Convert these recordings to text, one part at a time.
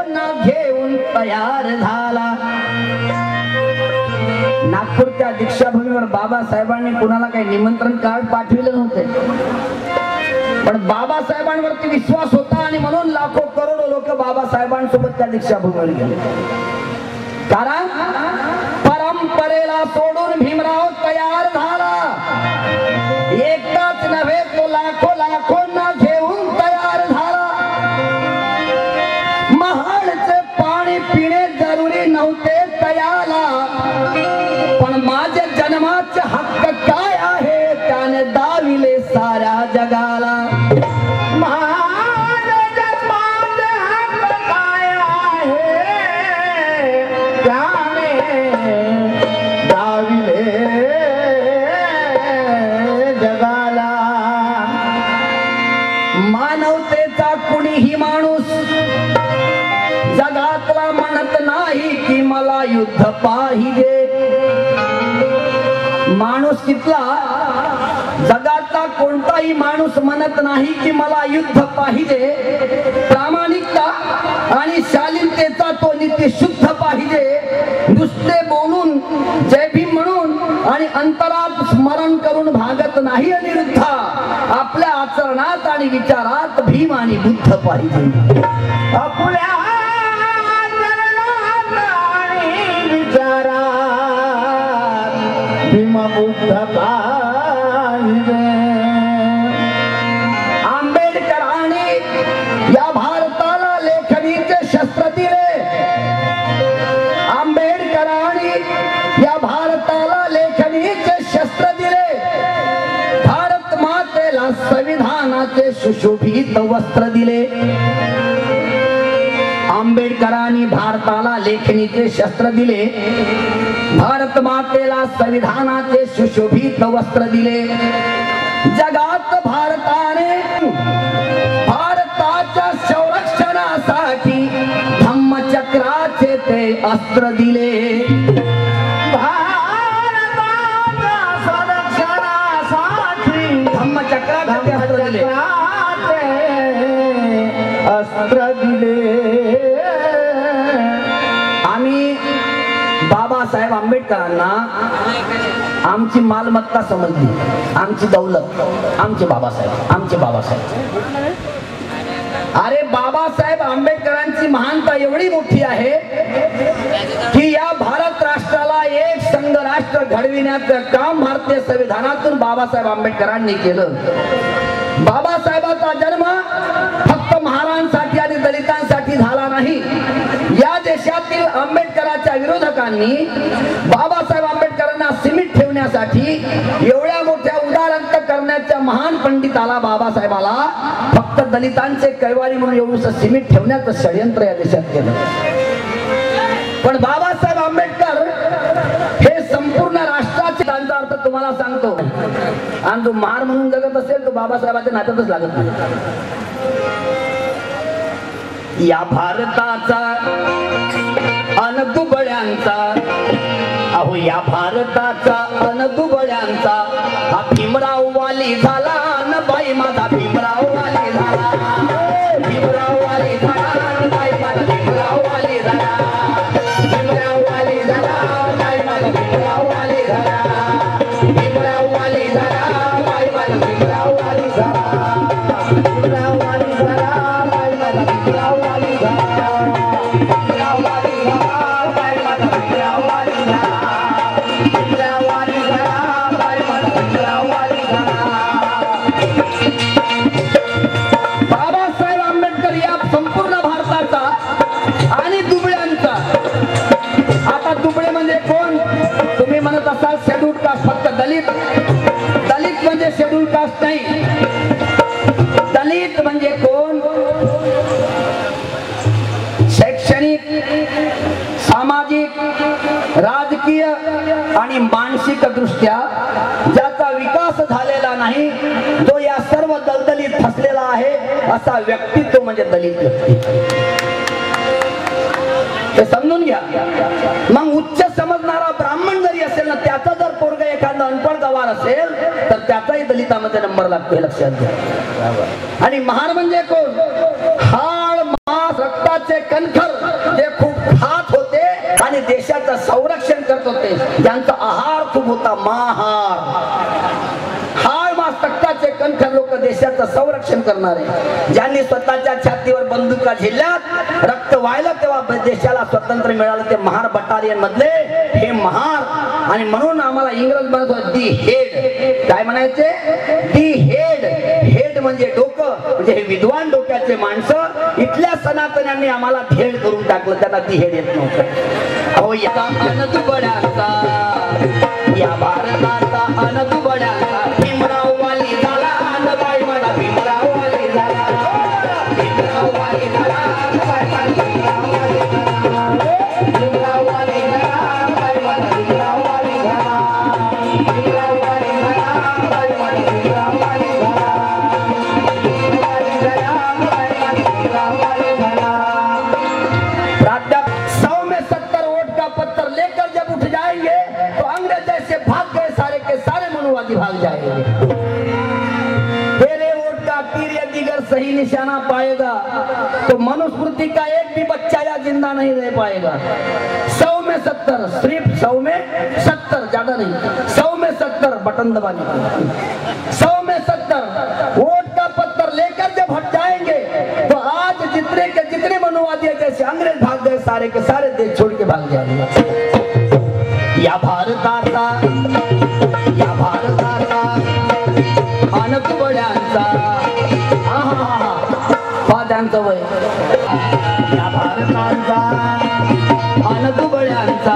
ना घेऊन तयार झाला. नागपूरच्या दीक्षाभूमीवर बाबासाहेबांनी कुणाला काही निमंत्रण कार्ड पाठविले नव्हते, पण बाबासाहेबांवरती विश्वास होता आणि म्हणून लाखो करोडो लोक बाबासाहेबांसोबत त्या दीक्षाभूमीवर गेले. कारण परंपरेला सोडून भीमराव तयार झाला. एकटाच नव्हे तो लाखो लाखोंना घेऊन तयार झाला. महाडचे पाणी पिणे जरुरी नव्हते तयाला, पण माझ्या जन्माचे हक्क काय आहे त्याने दाविले साऱ्या जगाला. मानवतेचा कुणीही माणूस जगातला म्हणत नाही की मला युद्ध पाहिजे. माणूस कितला जगातला कोणताही माणूस म्हणत नाही की मला युद्ध पाहिजे. प्रामाणिकता आणि शालीनतेचा तो नित्य शुद्ध पाहिजे. नुसते बोलून जय भीम म्हणून आणि अंतरात स्मरण करून भागत नाही अनिरुद्ध. आपल्या आचरणात आणि विचारात भीम आणि बुद्ध पाहिजे. आपल्या विचारात भीम बुद्ध पाहिजे. आंबेडकरांनी या भारताला लेखणीचे शस्त्र दिले. आंबेडकरांनी या भारताला लेखणीचे शस्त्र दिले. भारत मातेला संविधानाचे सुशोभित वस्त्र दिले. आंबेडकरांनी भारताला लेखणीचे शस्त्र दिले. भारत मातेला संविधानाचे सुशोभित वस्त्र दिले. जगात भारताने भारताच्या संरक्षणासाठी धम्मचक्राचे ते अस्त्र दिले. भारताच्या संरक्षणासाठी धम्मचक्राचे अस्त्र दिले. अस्त्र दिले. आम्ही बाबासाहेब आंबेडकरांना आमची मालमत्ता समजली, आमची दौलत, आमचे बाबासाहेब, आमचे बाबासाहेब. अरे बाबासाहेब आंबेडकरांची महानता एवढी मोठी आहे की या भारत राष्ट्राला एक संघ राष्ट्र घडविण्याचं काम भारतीय संविधानातून बाबासाहेब आंबेडकरांनी केलं. बाबासाहेबांचा जन्म फक्त महारांसाठी आणि दलितांसाठी झाला नाही. या देशातील आंबेडकरांच्या विरोधकांनी बाबासाहेब आंबेडकरांना सीमित ठेवण्यासाठी एवढ्या मोठ्या उदाहरण करण्याच्या महान पंडिताला बाबासाहेबाला फक्त दलितांचे कैवारी म्हणून एवढं सीमित ठेवण्याचं षडयंत्र या देशात केलं. पण बाबासाहेब आंबेडकर हे संपूर्ण राष्ट्राचे, त्यांचा अर्थ तुम्हाला सांगतो, आणि जो महार म्हणून जगत असेल तो बाबासाहेबांच्या नात्यातच लागत नाही. या भारताचा अनदुबळ्यांचा, अहो या भारताचा अनदुबळ्यांचा हा भीमराव वाली झाला न बाई माझा भीमराव वाली झाला. भीमराव वाली झाला न बाई माझा भीमराव वाली झाला. भीमराव वाली झाला बाई माझा भीमराव वाली झाला. भीमराव वाली झाला बाई माझा भीमराव वाली झाला. भीमराव वाली झाला बाई माझा भीमराव वाली झाला. भीमराव वाली झाला बाई माझा भीमराव वाली झाला. भीमराव वाली झाला बाई माझा भीमराव वाली झाला. बाबासाहेब आंबेडकर या संपूर्ण भारताचा आणि दुबळ्यांचा. आता दुबळे म्हणजे कोण तुम्ही म्हणत असाल? शेड्यूल कास्ट, फक्त दलित. दलित म्हणजे शेड्यूल कास्ट नाही. दलित म्हणजे कोण? शैक्षणिक, सामाजिक, राजकीय आणि मानसिक दृष्ट्या ज्याचा विकास झालेला नाही, जो या सर्व दलदलीत फसलेला आहे, असा व्यक्तित्व म्हणजे दलित व्यक्ती. ते समजून घ्या. मग उच्च समजणारा ब्राह्मण जरी असेल ना, त्याचा जर पोरग एखादा अनपढ गवार असेल तर त्याचाही दलितामध्ये नंबर लागतो, हे लक्षात घ्या. आणि महार म्हणजे कोण? हाड, मांस, रक्ताचे कणखर जे खूप खात होते आणि देशाचं संरक्षण करत होते, त्यांचा आहार खूप होता, महार. तख्ताचे कणखर लोक देशाचं संरक्षण करणारे, ज्यांनी स्वतःच्या छातीवर बंदुका झेलल्यात, रक्त वाहिलं तेव्हा देशाला स्वातंत्र्य मिळालं, ते महार बटालियन मधले हे महार. आणि म्हणून आम्हाला इंग्रज म्हणत होते दी हेड. काय म्हणायचे? The head. हेड म्हणजे डोकं, म्हणजे हे विद्वान डोक्याचे माणसं. इथल्या सनातन्यांनी आम्हाला धेड करून टाकलं, त्यांना दी हेड येत नव्हतं. अहो या अनदुबड्यांचा, या भारताचा अनदुबड्यांचा भीमराव वाली झाला, अनबाई मला भीमराव वाली झाला, भीमराव वाली झाला, अनबाई मला भीमराव वाली झाला, भीमराव वाली झाला, अनबाई मला भीमराव वाली झाला, भीमराव वाली झाला, अनबाई मला भीमराव वाली झाला, भीमराव वाली झाला, अनबाई मला भीमराव वाली झाला. प्राध्यापक 100 में 70 वोट का पत्थर लेकर जब उठ जाएंगे तो अंग्रेज जैसे भाग गए सारे के सारे मनुवादी भाग जाएंगे. तेरे वोट का तीर यदि अगर सही निशाना पाएगा तो मनुस्मृति का एक भी बच्चा या जिंदा नहीं रह पाएगा. 100 में 70, सिर्फ 100 में 70, ज्यादा नहीं, 100 में 70 बटन दबाने, 100 में 70 वोट का पत्थर लेकर जब हट जाएंगे तो आज जितने के जितने मनुवादी जैसे अंग्रेज भाग गए सारे के सारे देश छोड़ के भाग जाएंगे. या भारताचा, या भारताचा अनदुबड्यांचा, त्यांचं वय, या भारताचा अनदुबड्यांचा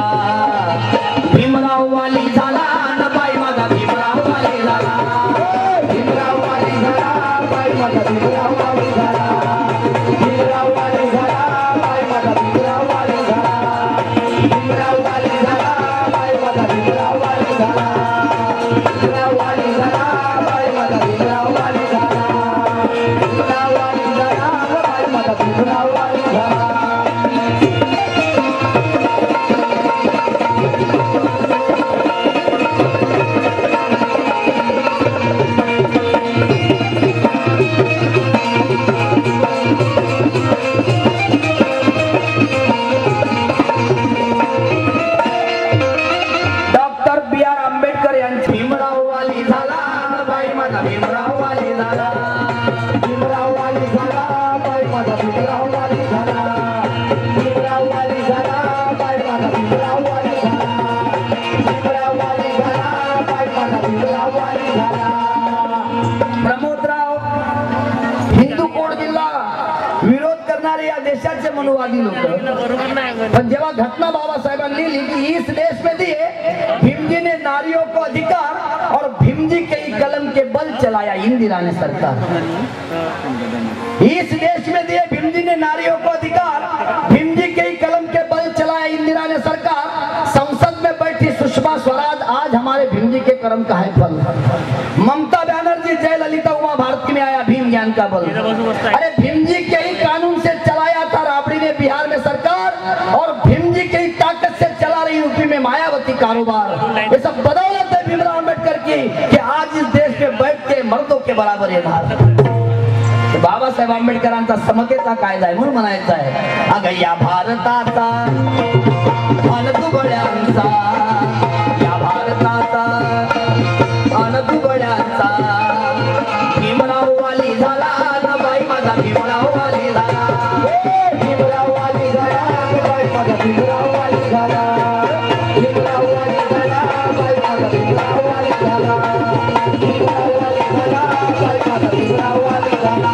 भीमराव वाली झाला, अनबाई माझा भीमराव वाली झाला, भीमराव वाली झाला, बाई माझा भीमराव वाली झाला, भीमराव वाली झाला, बाई माझा भीमराव वाली झाला, भीमराव वाली झाला, बाई माझा भीमराव वाली झाला, भीमराव वाली झाला, बाई माझा भीमराव वाली झाला, भीमराव वाली झाला, बाई माझा भीमराव वाली झाला. मनुवादी लोग, पण जेव्हा घटना बाबासाहेबांनी लिखी कि इस देश में दिए, भीमजी ने नारियों को अधिकार और भीमजी के ही कलम के बल चलाया इंदिरा ने सरकार. इस देश में दिए भीमजी ने नारियों को अधिकार, भीमजी के ही कलम के बल चलाया इंदिरा ने सरकार. संसद में बैठी सुषमा स्वराज आज हमारे भीमजी के कर्म का है फल. ममता बनर्जी, जयललिता, उमा भारती में आया भीम ज्ञान का बल. अरे भीमजी के ही कानून से चलाया था राबड़ी ने बिहार में सरकार, और भीमजी की ताकत से चला रही यूपी में मायावती कारोबार. ये सब बदौलत है भीमराव अम्बेडकर की कि आज इस देश में बैठ के मर्दों के बराबर है भारत. बाबासाहेब आंबेडकरांचा समतेचा कायदा आहे म्हणून म्हणायचं आहे, अगं या भारताचा अनदुबड्यांचा, या भारताचा अनदुबड्यांचा भीमराव वाली झाला, अनबाई माझा भीमराव वाली झाला, भीमराव वाली झाला, अनबाई माझा भीमराव वाली झाला, भीमराव वाली झाला, अनबाई माझा भीमराव वाली झाला, भीमराव वाली झाला, अनबाई माझा भीमराव वाली झाला,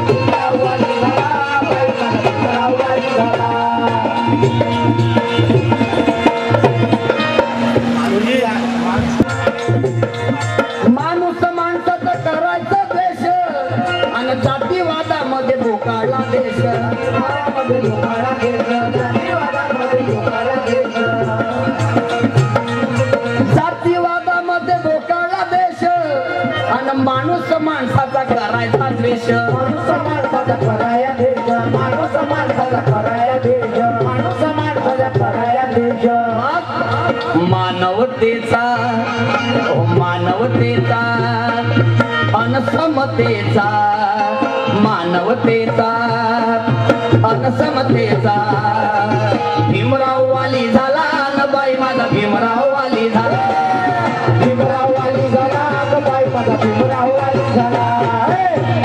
भीमराव वाली झाला, अनबाई माझा भीमराव वाली झाला. माणूस माणसाचं करायचं देश आणि जातीवादामध्ये भोकाळला देश, भोकाळला देश, जातीवादामध्ये भोकाळला देश, जातीवादामध्ये भोकाळला देश आणि माणूस माणसाचा करायचा द्वेष, माणूस माणसाचा कराया देश, माणूस माणसाचा कराया देश, माणूस माणसाचा कराया देश. मानवतेचा, मानवतेचा अनसमतेचा, मानवतेचा अन समतेचा भीमराव वाली झाला न बाई माझा भीमराव वाली झाला भीमराव वाली झाला ग बाई माझा भीमराव वाली झाला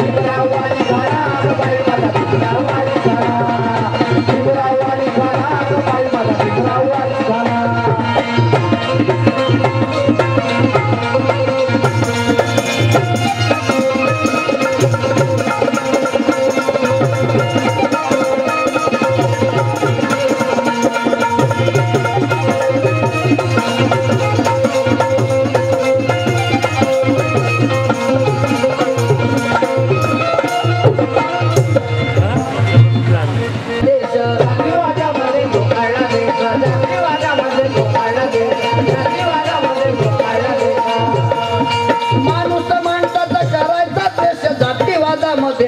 भीमराव वाली झाला ग बाई माझा भीमराव वाली झाला भीमराव वाली झाला ग बाई माझा भीमराव वाली झाला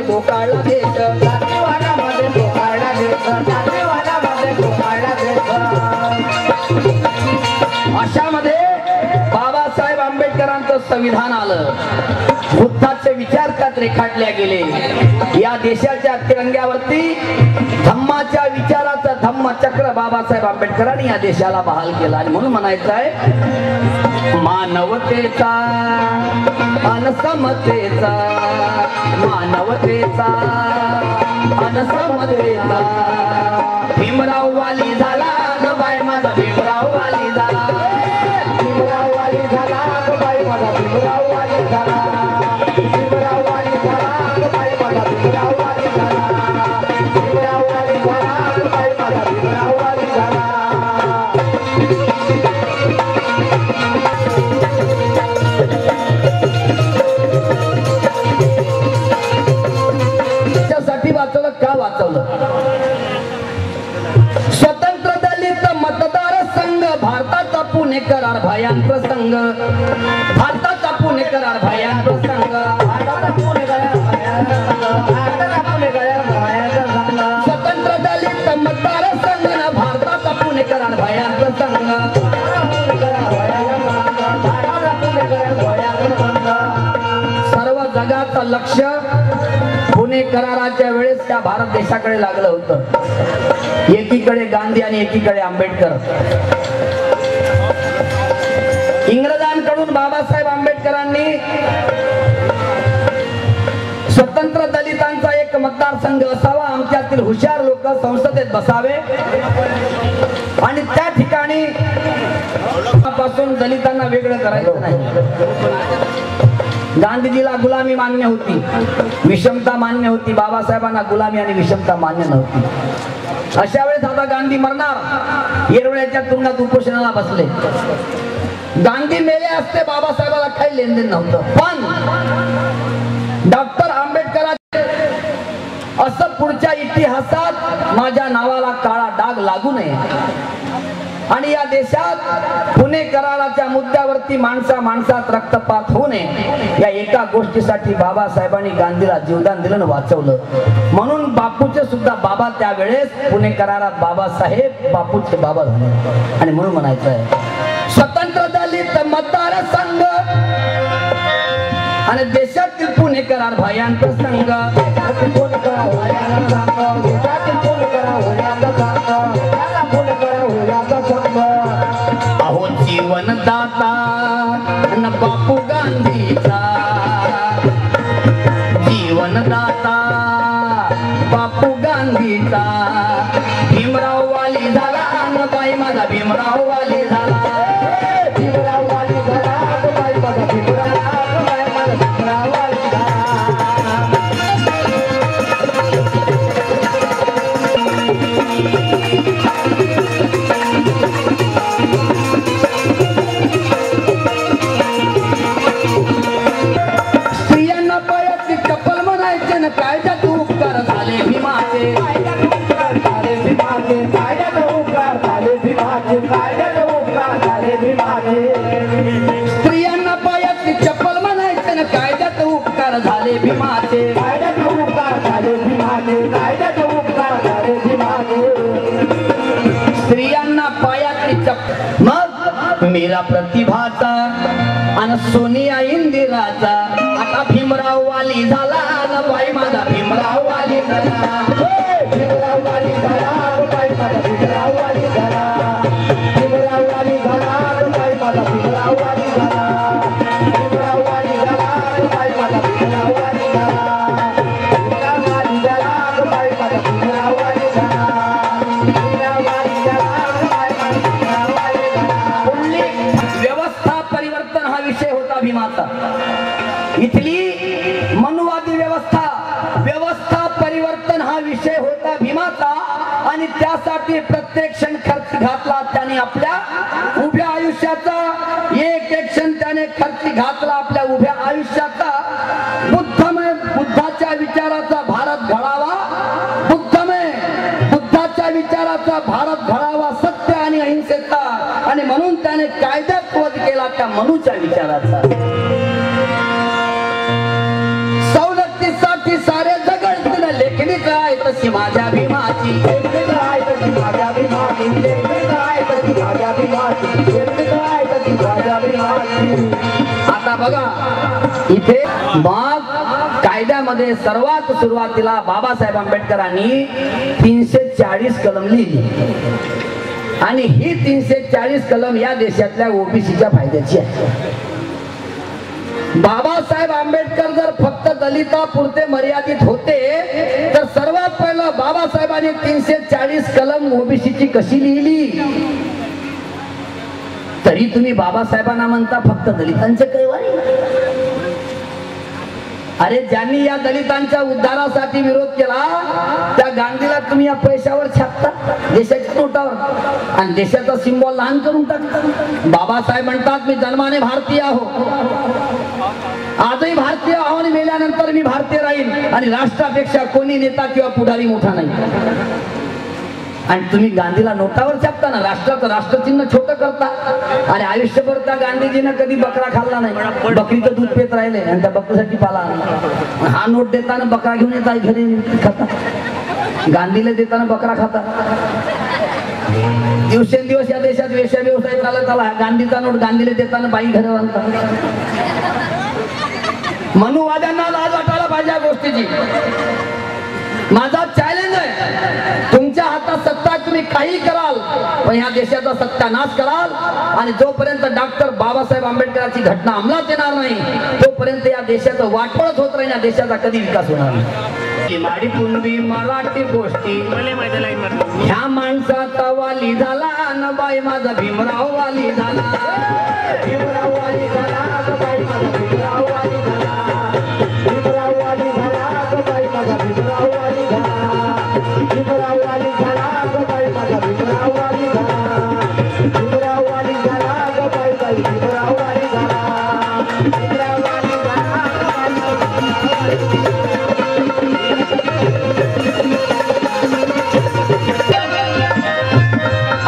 बोकाळला देश जातीवादामध्ये बोकाळला देश जातीवादामध्ये बोकाळला देश अशामध्ये बाबासाहेब आंबेडकरांचं संविधान आलं बुद्धाचे विचार त्यात रेखाटले गेले या देशाच्या तिरंग्यावरती धम्माच्या विचाराचं धम्मचक्र बाबासाहेब आंबेडकरांनी या देशाला बहाल केलं आणि म्हणून म्हणायचं आहे मानवतेचा अनसमतेचा मानवतेचा अनसमतेचा भीमराव वाली झाला न बाई माझा भीमराव वाली झाला भीमराव वाली झाला ग बाई माझा भीमराव वाली झाला भीमराव वाली झाला ग बाई माझा भीमराव वाली झाला भीमराव वाली झाला ग बाई माझा भीमराव वाली झाला त्यासाठी वाचवलं का वाचवलं स्वतंत्र दलित मतदार संघ भारताचा पुणे करार भयान प्रसंग भारताचा पुणे करार भयान प्रसंग भारताचा पुणे करार भयान प्रसंग भारताचा पुणे करार भयान प्रसंग स्वतंत्र दलित मतदार संघ न भारताचा पुणे करार भयान प्रसंग सर्व जगाचं लक्ष पुणे कराराच्या वेळेस त्या भारत देशाकडे लागलं होतं एकीकडे गांधी आणि एकीकडे आंबेडकर इंग्रजांकडून बाबासाहेब आंबेडकरांनी स्वतंत्र दलितांचा एक मतदारसंघ असावा आमच्यातील हुशार लोक संसदेत बसावे आणि त्या ठिकाणी पासून दलितांना वेगळं करायचं नाही गांधीजीला गुलामी मान्य होती विषमता मान्य होती बाबासाहेबांना गुलामी आणि विषमता मान्य नव्हती अशा वेळेस आता गांधी मरणार येरवड्याच्या तुरुंगात उपोषणाला बसले गांधी मेले असते बाबासाहेबाला काही लेनदेन नव्हतं पण डॉक्टर आंबेडकरांचे असं पुढच्या इतिहासात माझ्या नावाला काळा डाग लागू नये आणि या देशात पुणे कराराच्या मुद्द्यावरती माणसात रक्तपात होऊ नये या एका गोष्टीसाठी बाबासाहेबांनी गांधीला जीवदान दिलं आणि वाचवलं म्हणून बापूचे सुद्धा बाबा त्यावेळेस पुणे करारात बाबासाहेब बापूचे बाबा झाले आणि म्हणून म्हणायचं आहे स्वतंत्र दलित मतदार संघ आणि देशातील पुणे करार भयान प्रसंग अहो जीवनदाता न बापू गांधीचा जीवनदाता बापू गांधीचा भीमराव वाली झाला न बाई माझा भीमराव वाली झाला भीमराव वाली झाला ग बाई माझा भीमराव वाली झाला स्त्रियांना पायातली चप्पल म्हणायचे न कायद्यात उपकार झाले भीमाचे स्त्रियांना पायातली चप्पल म्हणायचे न कायद्यात उपकार झाले भीमाचे स्त्रियांना पायातली चप्पल मग मीरा प्रतिभाचा आणि सोनिया इंदिराचा आता भीमराव वाली झाला न बाई माझा भीमराव वाली झाला बाबासाहेबांनी प्रत्येक क्षण खर्च घातला त्याने आपल्या उभ्या आयुष्याचा एक एक क्षण त्याने खर्च घातला आपल्या उभ्या आयुष्याचा बुद्धमय बुद्धाच्या विचाराचा भारत घडावा बुद्धमय बुद्धाच्या विचाराचा भारत घडावा सत्य आणि अहिंसेचा आणि म्हणून त्याने कायद्यात वध केला त्या मनूच्या विचाराचा सवलतीसाठी सारे जगत लेखणी काय तशी माझ्या भीमाची आता बघा इथे मग कायद्यामध्ये सर्वात सुरुवातीला बाबासाहेब आंबेडकरांनी 340 कलम लिहिली आणि ही 340 कलम या देशातल्या ओबीसीच्या फायद्याची आहे बाबासाहेब आंबेडकर जर फक्त दलितापुरते मर्यादित होते तर सर्वात पहिलं बाबासाहेबांनी 340 कलम ओबीसीची कशी लिहिली तरी तुम्ही बाबासाहेबांना म्हणता फक्त दलितांचे कैवारी अरे ज्यांनी या दलितांच्या उद्धारासाठी विरोध केला त्या गांधीला तुम्ही या पैशावर छापता देशाच्या नोटावर आणि देशाचा सिंबॉल लहान करून टाकता बाबासाहेब म्हणतात मी जन्माने भारतीय आहो आजही भारतीय आहो आणि मेल्यानंतर मी भारतीय राहील आणि राष्ट्रापेक्षा कोणी नेता किंवा पुढारी मोठा नाही आणि तुम्ही गांधीला नोटावर छापता ना राष्ट्राचं राष्ट्रचिन्ह छोटं करता आणि आयुष्यभर त्या गांधीजीनं कधी बकरा खाल्ला नाही बकरीचं दूध पेत राहिले आणि त्या बकरीसाठी पाला हा नोट देताना बकरा घेऊन येतात घरी खाता गांधीला देताना बकरा खाता दिवसेंदिवस या देशात वेश्या व्यवसाय चालत आला गांधीचा नोट गांधीला देताना बाई घरी बांधतात मनुवाद्यांना लाज वाटायला पाहिजे या गोष्टीची माझा चॅलेंज आहे तुमच्या हातात सत्ता तुम्ही काही कराल पण ह्या देशाचा सत्यानाश कराल आणि जोपर्यंत डॉक्टर बाबासाहेब आंबेडकरांची घटना अंमलात येणार नाही तोपर्यंत या देशाचं वाटोळच होत राहील या देशाचा कधी विकास होणार नाही माडी पुनवी मराठी गोष्टी ह्या माणसाचा वाली झाला न बाई माझा भीमराव वाली झाला भीमराव वाली झाला बाई माझा भीमराव वाली झाला भीमराव वाली झाला बाई माझा भीमराव वाली झाला भीमराव वाली झाला बाई माझा भीमराव वाली झाला भीमराव वाली झाला बाई बाई भीमराव वाली झाला भीमराव वाली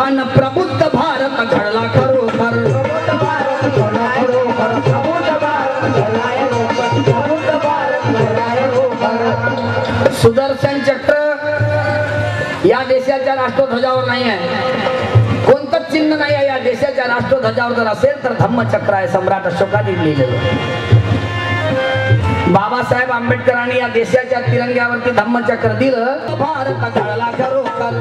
अन प्रबुद्ध भारत घडला खरोखर सुदर्शन चक्र या देशाच्या राष्ट्रध्वजावर नाही आहे कोणतंच चिन्ह नाही आहे या देशाच्या राष्ट्रध्वजावर जर असेल तर धम्मचक्र आहे सम्राट अशोकाने लिहिलेलं बाबासाहेब आंबेडकरांनी या देशाच्या तिरंग्यावरती धम्मचक्र दिलं भारत घडला खरोखर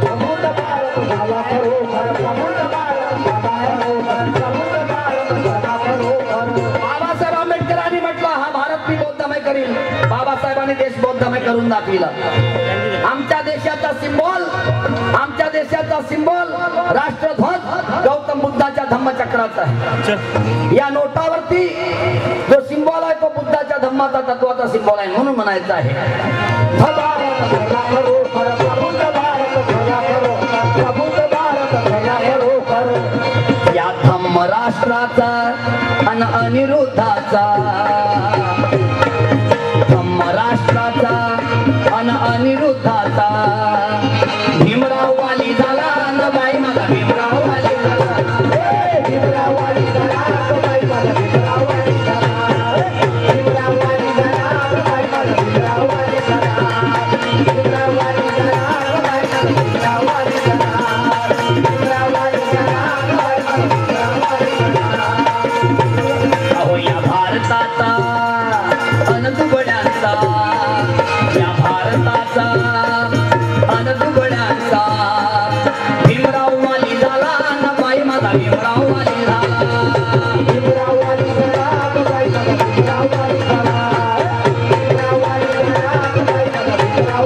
बाबासाहेब आंबेडकरांनी म्हटलं हा भारत मी बौद्धमय करील बाबासाहेबांनी देश बौद्धमय करून दाखविला आमच्या देशाचा सिंबॉल राष्ट्रध्वज गौतम बुद्धाच्या धम्मचक्राचा आहे या नोटावरती जो सिंबॉल आहे तो बुद्धाच्या धम्माचा तत्वाचा सिंबॉल आहे म्हणून म्हणायचं आहे या धम्म राष्ट्राचा अन अनिरुद्धाचा धम्म राष्ट्राचा अन अनिरुद्धाचा भीमराव वाली झाला न बाई माझा भीमराव वाली झाला भीमराव वाली झाला बाई माझा भीमराव वाली झाला भीमराव वाली झाला बाई माझा भीमराव वाली झाला भीमराव वाली झाला बाई माझा भीमराव वाली झाला भीमराव वाली झाला बाई माझा भीमराव वाली झाला अहो या भारताचा अनदुबड्यांचा या भारताचा अनदुबड्यांचा भीमराव वाली झाला न बाई माझा भीमराव वाली झाला भीमराव वाली झाला बाई माझा भीमराव वाली झाला भीमराव वाली झाला बाई माझा भीमराव